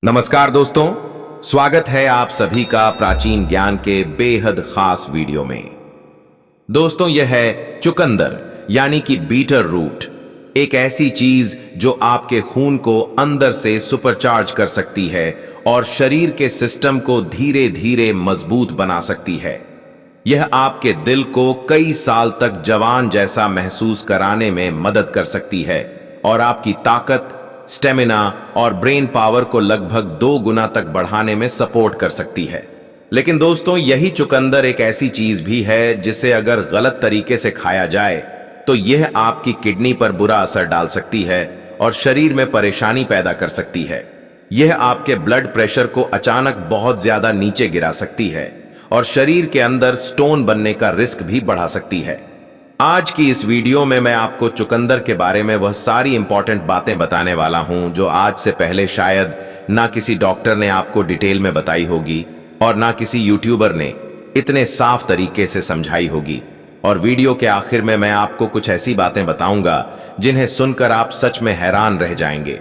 नमस्कार दोस्तों, स्वागत है आप सभी का प्राचीन ज्ञान के बेहद खास वीडियो में। दोस्तों, यह है चुकंदर यानी कि बीटर रूट, एक ऐसी चीज जो आपके खून को अंदर से सुपरचार्ज कर सकती है और शरीर के सिस्टम को धीरे धीरे मजबूत बना सकती है। यह आपके दिल को कई साल तक जवान जैसा महसूस कराने में मदद कर सकती है और आपकी ताकत, स्टेमिना और ब्रेन पावर को लगभग 2 गुना तक बढ़ाने में सपोर्ट कर सकती है। लेकिन दोस्तों, यही चुकंदर एक ऐसी चीज भी है जिसे अगर गलत तरीके से खाया जाए तो यह आपकी किडनी पर बुरा असर डाल सकती है और शरीर में परेशानी पैदा कर सकती है। यह आपके ब्लड प्रेशर को अचानक बहुत ज्यादा नीचे गिरा सकती है और शरीर के अंदर स्टोन बनने का रिस्क भी बढ़ा सकती है। आज की इस वीडियो में मैं आपको चुकंदर के बारे में वह सारी इंपॉर्टेंट बातें बताने वाला हूं जो आज से पहले शायद ना किसी डॉक्टर ने आपको डिटेल में बताई होगी और ना किसी यूट्यूबर ने इतने साफ तरीके से समझाई होगी। और वीडियो के आखिर में मैं आपको कुछ ऐसी बातें बताऊंगा जिन्हें सुनकर आप सच में हैरान रह जाएंगे।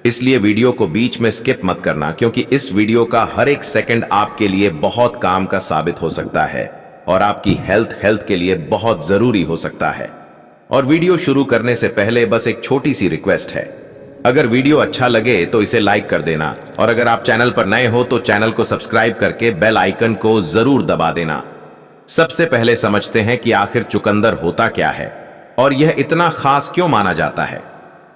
इसलिए वीडियो को बीच में स्किप मत करना, क्योंकि इस वीडियो का हर एक सेकंड आपके लिए बहुत काम का साबित हो सकता है और आपकी हेल्थ के लिए बहुत जरूरी हो सकता है। और वीडियो शुरू करने से पहले बस एक छोटी सी रिक्वेस्ट है, अगर वीडियो अच्छा लगे तो इसे लाइक कर देना और अगर आप चैनल पर नए हो तो चैनल को सब्सक्राइब करके बेल आइकन को जरूर दबा देना। सबसे पहले समझते हैं कि आखिर चुकंदर होता क्या है और यह इतना खास क्यों माना जाता है।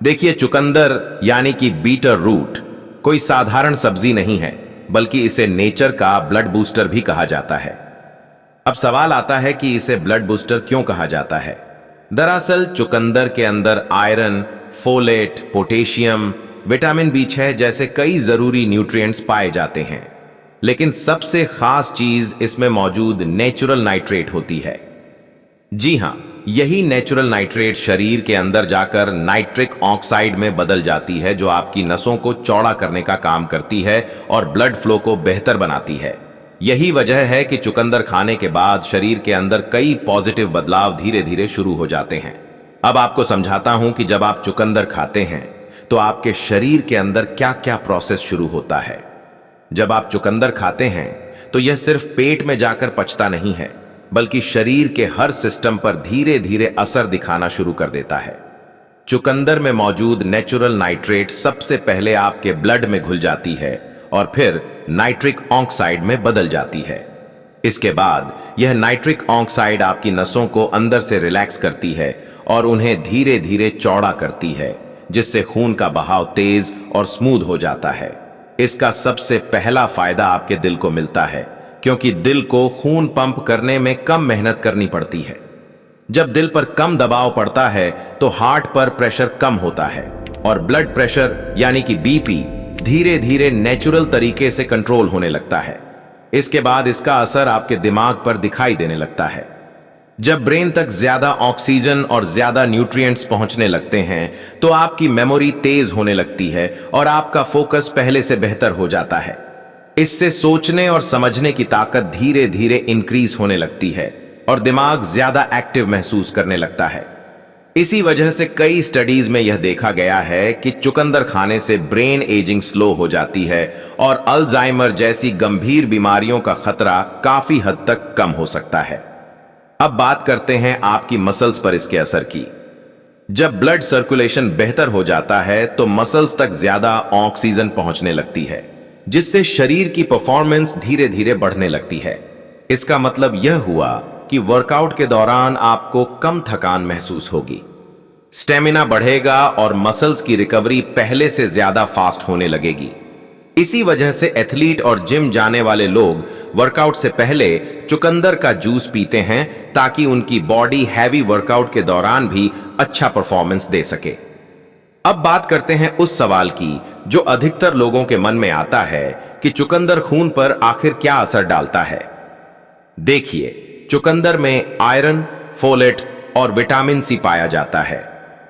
देखिए, चुकंदर यानी कि बीटर रूट कोई साधारण सब्जी नहीं है, बल्कि इसे नेचर का ब्लड बूस्टर भी कहा जाता है। अब सवाल आता है कि इसे ब्लड बूस्टर क्यों कहा जाता है। दरअसल चुकंदर के अंदर iron, folate, potassium, vitamin B6 जैसे कई जरूरी न्यूट्रिएंट्स पाए जाते हैं, लेकिन सबसे खास चीज इसमें मौजूद नेचुरल नाइट्रेट होती है। जी हां, यही नेचुरल नाइट्रेट शरीर के अंदर जाकर नाइट्रिक ऑक्साइड में बदल जाती है, जो आपकी नसों को चौड़ा करने का काम करती है और ब्लड फ्लो को बेहतर बनाती है। यही वजह है कि चुकंदर खाने के बाद शरीर के अंदर कई पॉजिटिव बदलाव धीरे धीरे शुरू हो जाते हैं। अब आपको समझाता हूं कि जब आप चुकंदर खाते हैं तो आपके शरीर के अंदर क्या क्या प्रोसेस शुरू होता है। जब आप चुकंदर खाते हैं तो यह सिर्फ पेट में जाकर पचता नहीं है, बल्कि शरीर के हर सिस्टम पर धीरे धीरे असर दिखाना शुरू कर देता है। चुकंदर में मौजूद नेचुरल नाइट्रेट सबसे पहले आपके ब्लड में घुल जाती है और फिर नाइट्रिक ऑक्साइड में बदल जाती है। इसके बाद यह नाइट्रिक ऑक्साइड आपकी नसों को अंदर से रिलैक्स करती है और उन्हें धीरे धीरे चौड़ा करती है, जिससे खून का बहाव तेज और स्मूथ हो जाता है। इसका सबसे पहला फायदा आपके दिल को मिलता है, क्योंकि दिल को खून पंप करने में कम मेहनत करनी पड़ती है। जब दिल पर कम दबाव पड़ता है तो हार्ट पर प्रेशर कम होता है और ब्लड प्रेशर यानी कि BP धीरे धीरे नेचुरल तरीके से कंट्रोल होने लगता है। इसके बाद इसका असर आपके दिमाग पर दिखाई देने लगता है। जब ब्रेन तक ज्यादा ऑक्सीजन और ज्यादा न्यूट्रिएंट्स पहुंचने लगते हैं तो आपकी मेमोरी तेज होने लगती है और आपका फोकस पहले से बेहतर हो जाता है। इससे सोचने और समझने की ताकत धीरे धीरे इंक्रीज होने लगती है और दिमाग ज्यादा एक्टिव महसूस करने लगता है। इसी वजह से कई स्टडीज में यह देखा गया है कि चुकंदर खाने से ब्रेन एजिंग स्लो हो जाती है और अल्जाइमर जैसी गंभीर बीमारियों का खतरा काफी हद तक कम हो सकता है। अब बात करते हैं आपकी मसल्स पर इसके असर की। जब ब्लड सर्कुलेशन बेहतर हो जाता है तो मसल्स तक ज्यादा ऑक्सीजन पहुंचने लगती है, जिससे शरीर की परफॉर्मेंस धीरे धीरे बढ़ने लगती है। इसका मतलब यह हुआ कि वर्कआउट के दौरान आपको कम थकान महसूस होगी, स्टेमिना बढ़ेगा और मसल्स की रिकवरी पहले से ज्यादा फास्ट होने लगेगी। इसी वजह से एथलीट और जिम जाने वाले लोग वर्कआउट से पहले चुकंदर का जूस पीते हैं, ताकि उनकी बॉडी हैवी वर्कआउट के दौरान भी अच्छा परफॉर्मेंस दे सके। अब बात करते हैं उस सवाल की जो अधिकतर लोगों के मन में आता है कि चुकंदर खून पर आखिर क्या असर डालता है। देखिए, चुकंदर में आयरन, फोलेट और विटामिन C पाया जाता है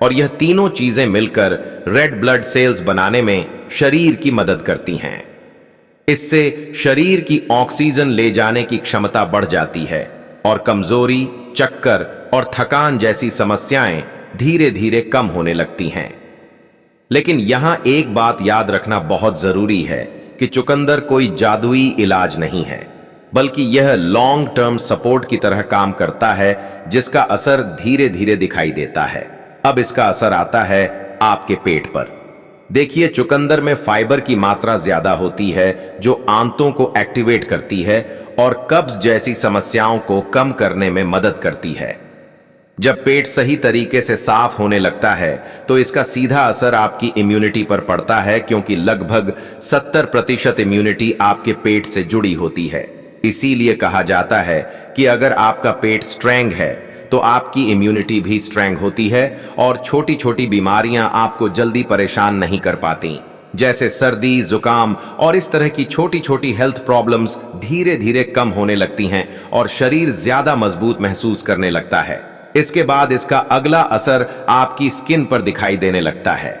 और यह तीनों चीजें मिलकर रेड ब्लड सेल्स बनाने में शरीर की मदद करती हैं। इससे शरीर की ऑक्सीजन ले जाने की क्षमता बढ़ जाती है और कमजोरी, चक्कर और थकान जैसी समस्याएं धीरे धीरे कम होने लगती हैं। लेकिन यहां एक बात याद रखना बहुत जरूरी है कि चुकंदर कोई जादुई इलाज नहीं है, बल्कि यह लॉन्ग टर्म सपोर्ट की तरह काम करता है जिसका असर धीरे धीरे दिखाई देता है। अब इसका असर आता है आपके पेट पर। देखिए, चुकंदर में फाइबर की मात्रा ज्यादा होती है जो आंतों को एक्टिवेट करती है और कब्ज जैसी समस्याओं को कम करने में मदद करती है। जब पेट सही तरीके से साफ होने लगता है तो इसका सीधा असर आपकी इम्यूनिटी पर पड़ता है, क्योंकि लगभग 70% इम्यूनिटी आपके पेट से जुड़ी होती है। इसीलिए कहा जाता है कि अगर आपका पेट स्ट्रेंग है तो आपकी इम्यूनिटी भी स्ट्रेंग होती है और छोटी छोटी बीमारियां आपको जल्दी परेशान नहीं कर पाती, जैसे सर्दी, जुकाम और इस तरह की छोटी छोटी हेल्थ प्रॉब्लम्स धीरे धीरे कम होने लगती हैं और शरीर ज्यादा मजबूत महसूस करने लगता है। इसके बाद इसका अगला असर आपकी स्किन पर दिखाई देने लगता है।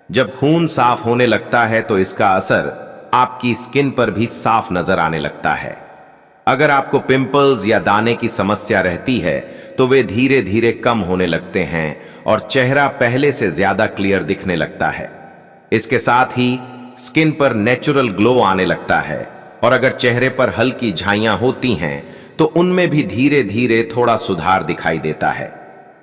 जब खून साफ होने लगता है तो इसका असर आपकी स्किन पर भी साफ नजर आने लगता है। अगर आपको पिंपल्स या दाने की समस्या रहती है तो वे धीरे धीरे कम होने लगते हैं और चेहरा पहले से ज्यादा क्लियर दिखने लगता है। इसके साथ ही स्किन पर नेचुरल ग्लो आने लगता है और अगर चेहरे पर हल्की झाइयां होती हैं तो उनमें भी धीरे धीरे थोड़ा सुधार दिखाई देता है।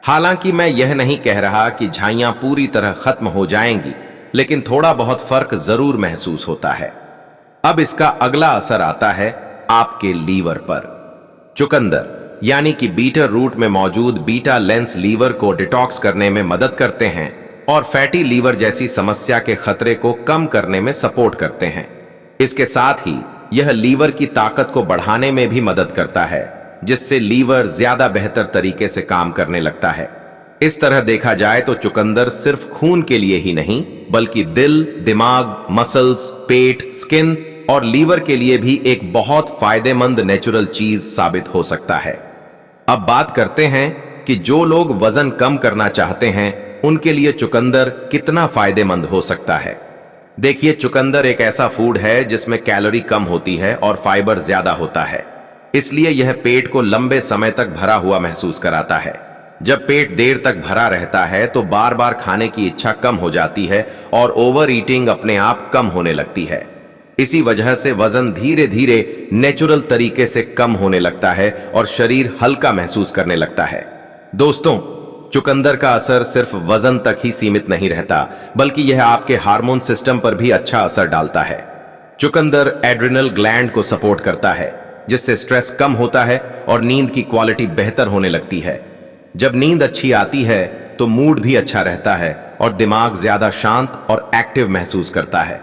हालांकि मैं यह नहीं कह रहा कि झाइयां पूरी तरह खत्म हो जाएंगी, लेकिन थोड़ा बहुत फर्क जरूर महसूस होता है। अब इसका अगला असर आता है आपके लीवर पर। चुकंदर यानी कि बीटर रूट में मौजूद बीटा लेंस लीवर को डिटॉक्स करने में मदद करते हैं और फैटी लीवर जैसी समस्या के खतरे को कम करने में सपोर्ट करते हैं। इसके साथ ही यह लीवर की ताकत को बढ़ाने में भी मदद करता है, जिससे लीवर ज्यादा बेहतर तरीके से काम करने लगता है। इस तरह देखा जाए तो चुकंदर सिर्फ खून के लिए ही नहीं, बल्कि दिल, दिमाग, मसल्स, पेट, स्किन और लीवर के लिए भी एक बहुत फायदेमंद नेचुरल चीज साबित हो सकता है। अब बात करते हैं कि जो लोग वजन कम करना चाहते हैं उनके लिए चुकंदर कितना फायदेमंद हो सकता है। देखिए, चुकंदर एक ऐसा फूड है जिसमें कैलोरी कम होती है और फाइबर ज्यादा होता है, इसलिए यह पेट को लंबे समय तक भरा हुआ महसूस कराता है। जब पेट देर तक भरा रहता है तो बार बार खाने की इच्छा कम हो जाती है और ओवर ईटिंग अपने आप कम होने लगती है। इसी वजह से वजन धीरे धीरे नेचुरल तरीके से कम होने लगता है और शरीर हल्का महसूस करने लगता है। दोस्तों, चुकंदर का असर सिर्फ वजन तक ही सीमित नहीं रहता, बल्कि यह आपके हार्मोन सिस्टम पर भी अच्छा असर डालता है। चुकंदर एड्रिनल ग्लैंड को सपोर्ट करता है, जिससे स्ट्रेस कम होता है और नींद की क्वालिटी बेहतर होने लगती है। जब नींद अच्छी आती है तो मूड भी अच्छा रहता है और दिमाग ज्यादा शांत और एक्टिव महसूस करता है।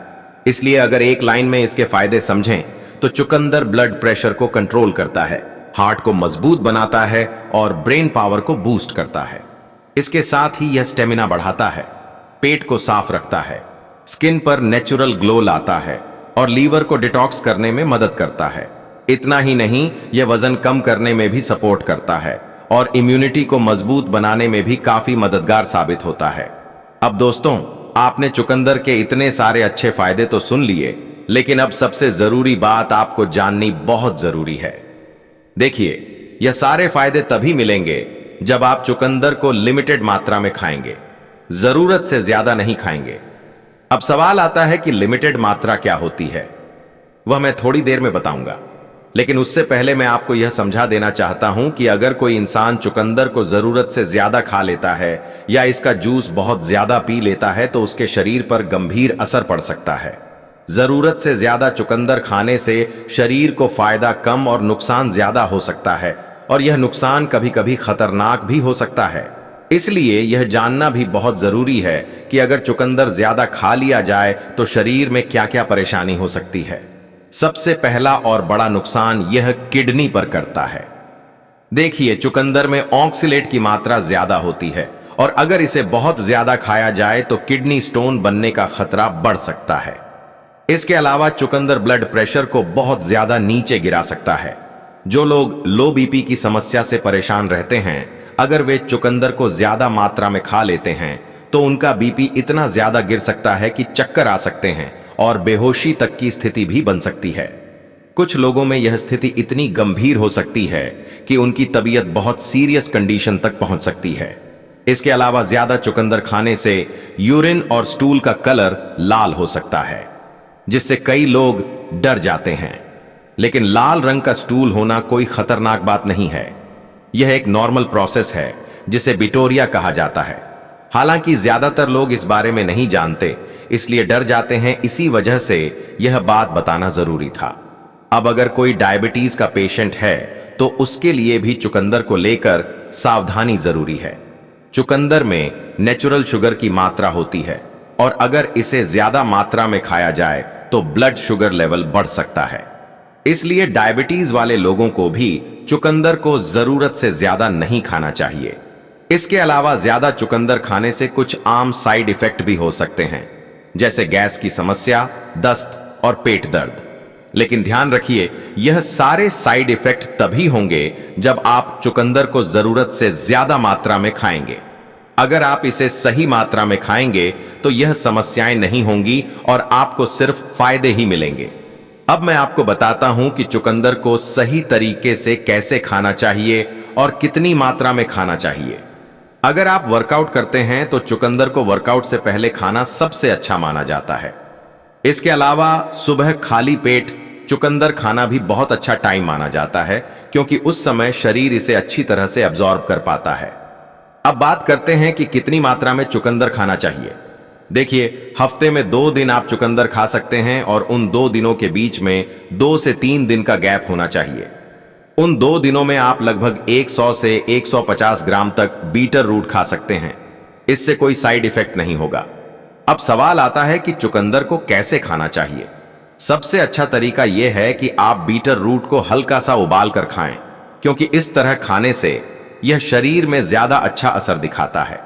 इसलिए अगर एक लाइन में इसके फायदे समझें तो चुकंदर ब्लड प्रेशर को कंट्रोल करता है, हार्ट को मजबूत बनाता है और ब्रेन पावर को बूस्ट करता है। इसके साथ ही यह स्टेमिना बढ़ाता है, पेट को साफ रखता है, स्किन पर नेचुरल ग्लो लाता है और लीवर को डिटॉक्स करने में मदद करता है। इतना ही नहीं, यह वजन कम करने में भी सपोर्ट करता है और इम्यूनिटी को मजबूत बनाने में भी काफी मददगार साबित होता है। अब दोस्तों, आपने चुकंदर के इतने सारे अच्छे फायदे तो सुन लिए, लेकिन अब सबसे जरूरी बात आपको जाननी बहुत जरूरी है। देखिए, यह सारे फायदे तभी मिलेंगे जब आप चुकंदर को लिमिटेड मात्रा में खाएंगे, जरूरत से ज्यादा नहीं खाएंगे। अब सवाल आता है कि लिमिटेड मात्रा क्या होती है, वह मैं थोड़ी देर में बताऊंगा, लेकिन उससे पहले मैं आपको यह समझा देना चाहता हूं कि अगर कोई इंसान चुकंदर को जरूरत से ज्यादा खा लेता है या इसका जूस बहुत ज्यादा पी लेता है तो उसके शरीर पर गंभीर असर पड़ सकता है। जरूरत से ज्यादा चुकंदर खाने से शरीर को फायदा कम और नुकसान ज्यादा हो सकता है, और यह नुकसान कभी कभी खतरनाक भी हो सकता है। इसलिए यह जानना भी बहुत जरूरी है कि अगर चुकंदर ज्यादा खा लिया जाए तो शरीर में क्या क्या परेशानी हो सकती है। सबसे पहला और बड़ा नुकसान यह किडनी पर करता है। देखिए, चुकंदर में ऑक्सलेट की मात्रा ज्यादा होती है और अगर इसे बहुत ज्यादा खाया जाए तो किडनी स्टोन बनने का खतरा बढ़ सकता है। इसके अलावा चुकंदर ब्लड प्रेशर को बहुत ज्यादा नीचे गिरा सकता है। जो लोग लो बीपी की समस्या से परेशान रहते हैं, अगर वे चुकंदर को ज्यादा मात्रा में खा लेते हैं तो उनका बीपी इतना ज्यादा गिर सकता है कि चक्कर आ सकते हैं और बेहोशी तक की स्थिति भी बन सकती है। कुछ लोगों में यह स्थिति इतनी गंभीर हो सकती है कि उनकी तबीयत बहुत सीरियस कंडीशन तक पहुंच सकती है। इसके अलावा ज्यादा चुकंदर खाने से यूरिन और स्टूल का कलर लाल हो सकता है। जिससे कई लोग डर जाते हैं। लेकिन लाल रंग का स्टूल होना कोई खतरनाक बात नहीं है। यह एक नॉर्मल प्रोसेस है जिसे बिटोरिया कहा जाता है। हालांकि ज्यादातर लोग इस बारे में नहीं जानते, इसलिए डर जाते हैं। इसी वजह से यह बात बताना जरूरी था। अब अगर कोई डायबिटीज का पेशेंट है तो उसके लिए भी चुकंदर को लेकर सावधानी जरूरी है। चुकंदर में नेचुरल शुगर की मात्रा होती है और अगर इसे ज्यादा मात्रा में खाया जाए तो ब्लड शुगर लेवल बढ़ सकता है। इसलिए डायबिटीज वाले लोगों को भी चुकंदर को जरूरत से ज्यादा नहीं खाना चाहिए। इसके अलावा ज्यादा चुकंदर खाने से कुछ आम साइड इफेक्ट भी हो सकते हैं, जैसे गैस की समस्या, दस्त और पेट दर्द। लेकिन ध्यान रखिए, यह सारे साइड इफेक्ट तभी होंगे जब आप चुकंदर को जरूरत से ज्यादा मात्रा में खाएंगे। अगर आप इसे सही मात्रा में खाएंगे तो यह समस्याएं नहीं होंगी और आपको सिर्फ फायदे ही मिलेंगे। अब मैं आपको बताता हूं कि चुकंदर को सही तरीके से कैसे खाना चाहिए और कितनी मात्रा में खाना चाहिए। अगर आप वर्कआउट करते हैं तो चुकंदर को वर्कआउट से पहले खाना सबसे अच्छा माना जाता है। इसके अलावा सुबह खाली पेट चुकंदर खाना भी बहुत अच्छा टाइम माना जाता है, क्योंकि उस समय शरीर इसे अच्छी तरह से अब्जॉर्ब कर पाता है। अब बात करते हैं कि कितनी मात्रा में चुकंदर खाना चाहिए। देखिए, हफ्ते में 2 दिन आप चुकंदर खा सकते हैं और उन 2 दिनों के बीच में 2 से 3 दिन का गैप होना चाहिए। उन 2 दिनों में आप लगभग 100 से 150 ग्राम तक बीटर रूट खा सकते हैं। इससे कोई साइड इफेक्ट नहीं होगा। अब सवाल आता है कि चुकंदर को कैसे खाना चाहिए। सबसे अच्छा तरीका यह है कि आप बीटर रूट को हल्का सा उबाल कर खाएं, क्योंकि इस तरह खाने से यह शरीर में ज्यादा अच्छा असर दिखाता है।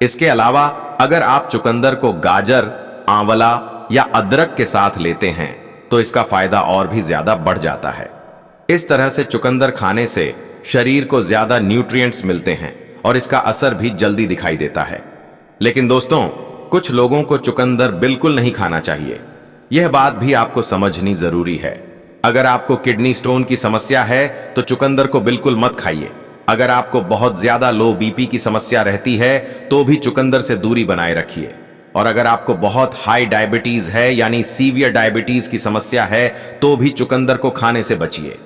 इसके अलावा अगर आप चुकंदर को गाजर, आंवला या अदरक के साथ लेते हैं तो इसका फायदा और भी ज्यादा बढ़ जाता है। इस तरह से चुकंदर खाने से शरीर को ज्यादा न्यूट्रिएंट्स मिलते हैं और इसका असर भी जल्दी दिखाई देता है। लेकिन दोस्तों, कुछ लोगों को चुकंदर बिल्कुल नहीं खाना चाहिए। यह बात भी आपको समझनी जरूरी है। अगर आपको किडनी स्टोन की समस्या है तो चुकंदर को बिल्कुल मत खाइए। अगर आपको बहुत ज्यादा लो बीपी की समस्या रहती है तो भी चुकंदर से दूरी बनाए रखिए। और अगर आपको बहुत हाई डायबिटीज है, यानी सीवियर डायबिटीज की समस्या है, तो भी चुकंदर को खाने से बचिए।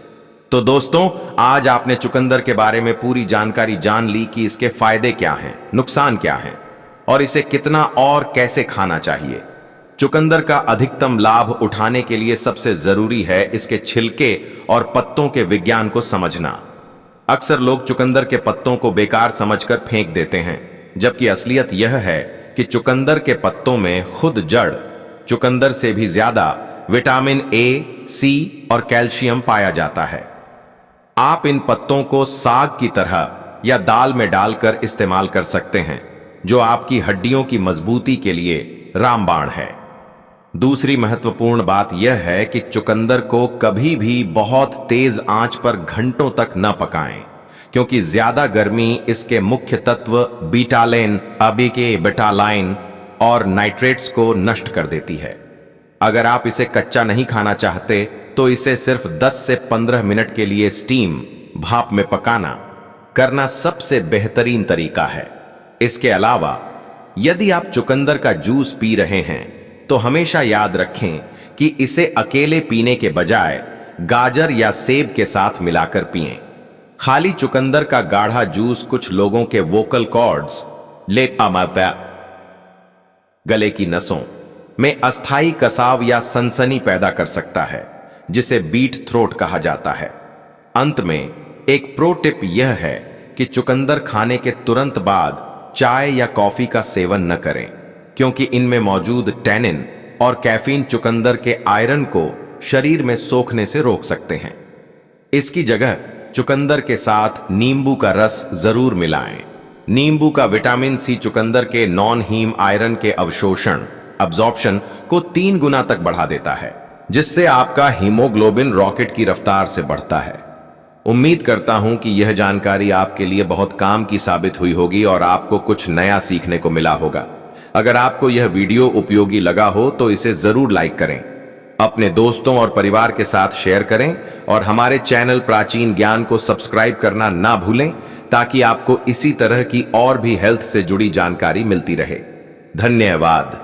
तो दोस्तों, आज आपने चुकंदर के बारे में पूरी जानकारी जान ली कि इसके फायदे क्या हैं, नुकसान क्या हैं और इसे कितना और कैसे खाना चाहिए। चुकंदर का अधिकतम लाभ उठाने के लिए सबसे जरूरी है इसके छिलके और पत्तों के विज्ञान को समझना। अक्सर लोग चुकंदर के पत्तों को बेकार समझकर फेंक देते हैं, जबकि असलियत यह है कि चुकंदर के पत्तों में खुद जड़ चुकंदर से भी ज्यादा विटामिन ए, सी और कैल्शियम पाया जाता है। आप इन पत्तों को साग की तरह या दाल में डालकर इस्तेमाल कर सकते हैं, जो आपकी हड्डियों की मजबूती के लिए रामबाण है। दूसरी महत्वपूर्ण बात यह है कि चुकंदर को कभी भी बहुत तेज आंच पर घंटों तक न पकाएं, क्योंकि ज्यादा गर्मी इसके मुख्य तत्व बीटालेन, अबीके बेटालाइन और नाइट्रेट्स को नष्ट कर देती है। अगर आप इसे कच्चा नहीं खाना चाहते तो इसे सिर्फ 10 से 15 मिनट के लिए स्टीम, भाप में पकाना करना सबसे बेहतरीन तरीका है। इसके अलावा यदि आप चुकंदर का जूस पी रहे हैं तो हमेशा याद रखें कि इसे अकेले पीने के बजाय गाजर या सेब के साथ मिलाकर पिएं। खाली चुकंदर का गाढ़ा जूस कुछ लोगों के वोकल कॉर्ड्स, गले की नसों में अस्थायी कसाव या सनसनी पैदा कर सकता है, जिसे बीट थ्रोट कहा जाता है। अंत में एक प्रो टिप यह है कि चुकंदर खाने के तुरंत बाद चाय या कॉफी का सेवन न करें, क्योंकि इनमें मौजूद टैनिन और कैफीन चुकंदर के आयरन को शरीर में सोखने से रोक सकते हैं। इसकी जगह चुकंदर के साथ नींबू का रस जरूर मिलाएं। नींबू का विटामिन सी चुकंदर के नॉन हीम आयरन के अब्जॉर्प्शन को 3 गुना तक बढ़ा देता है, जिससे आपका हीमोग्लोबिन रॉकेट की रफ्तार से बढ़ता है। उम्मीद करता हूं कि यह जानकारी आपके लिए बहुत काम की साबित हुई होगी और आपको कुछ नया सीखने को मिला होगा। अगर आपको यह वीडियो उपयोगी लगा हो तो इसे जरूर लाइक करें, अपने दोस्तों और परिवार के साथ शेयर करें और हमारे चैनल प्राचीन ज्ञान को सब्सक्राइब करना ना भूलें, ताकि आपको इसी तरह की और भी हेल्थ से जुड़ी जानकारी मिलती रहे। धन्यवाद।